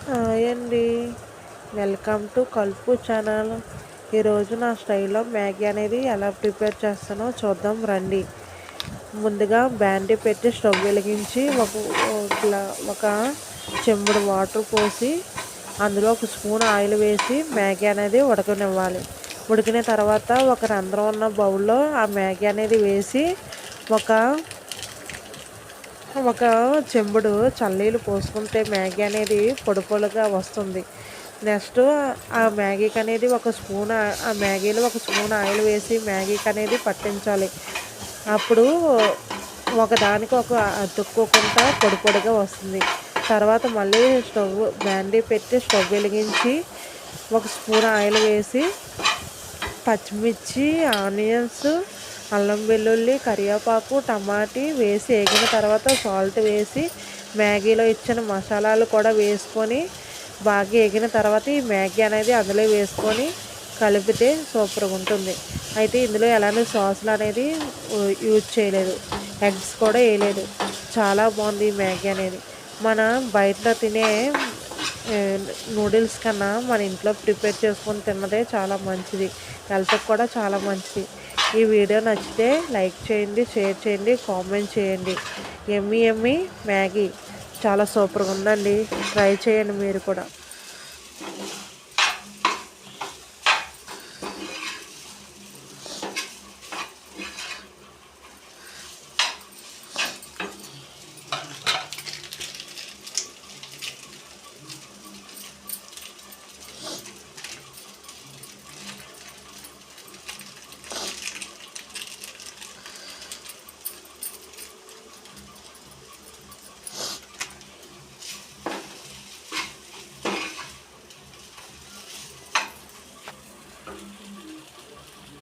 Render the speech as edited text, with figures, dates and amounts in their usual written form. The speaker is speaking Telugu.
హాయ్ అండి. Welcome to Kalpu channel. ఈరోజు నా స్టైల్లో మ్యాగీ అనేది ఎలా ప్రిపేర్ చేస్తానో చూద్దాం రండి. ముందుగా బ్యాండీ పెట్టి స్టవ్ వెలిగించి ఒక చెంబుడు వాటర్ పోసి అందులో ఒక స్పూన్ ఆయిల్ వేసి మ్యాగీ అనేది ఉడకనివ్వాలి. ఉడికిన తర్వాత ఒక రంధ్రం ఉన్న బౌల్లో ఆ మ్యాగీ అనేది వేసి ఒక చెంబుడు చల్లనీళ్ళు పోసుకుంటే మ్యాగీ అనేది పొడి పొడిగా వస్తుంది. నెక్స్ట్ ఆ మ్యాగీకి అనేది ఆ మ్యాగీలో ఒక స్పూన్ ఆయిల్ వేసి మ్యాగీకి అనేది పట్టించాలి. అప్పుడు ఒకదానికి ఒక అతుక్కోకుండా పొడి పొడిగా వస్తుంది. తర్వాత మళ్ళీ బ్యాండీ పెట్టి స్టవ్ వెలిగించి ఒక స్పూన్ ఆయిల్ వేసి పచ్చిమిర్చి, ఆనియన్స్, అల్లం వెల్లుల్లి, కరివేపాకు, టమాటీ వేసి వేగిన తర్వాత సాల్ట్ వేసి మ్యాగీలో ఇచ్చిన మసాలాలు కూడా వేసుకొని బాగా వేగిన తర్వాత ఈ మ్యాగీ అనేది అందులో వేసుకొని కలిపితే సూపర్గా ఉంటుంది. అయితే ఇందులో ఎలాంటి సాసులు అనేది యూజ్ చేయలేదు, ఎగ్స్ కూడా వేయలేదు. చాలా బాగుంది ఈ మ్యాగీ అనేది. మన బయట తినే నూడిల్స్ కన్నా మన ఇంట్లో ప్రిపేర్ చేసుకొని తిన్నదే చాలా మంచిది, హెల్త్కి కూడా చాలా మంచిది. ఈ వీడియో నచ్చితే లైక్ చేయండి, షేర్ చేయండి, కామెంట్ చేయండి. ఎమ్మీ మ్యాగీ చాలా సూపర్గా ఉందండి. ట్రై చేయండి మీరు కూడా.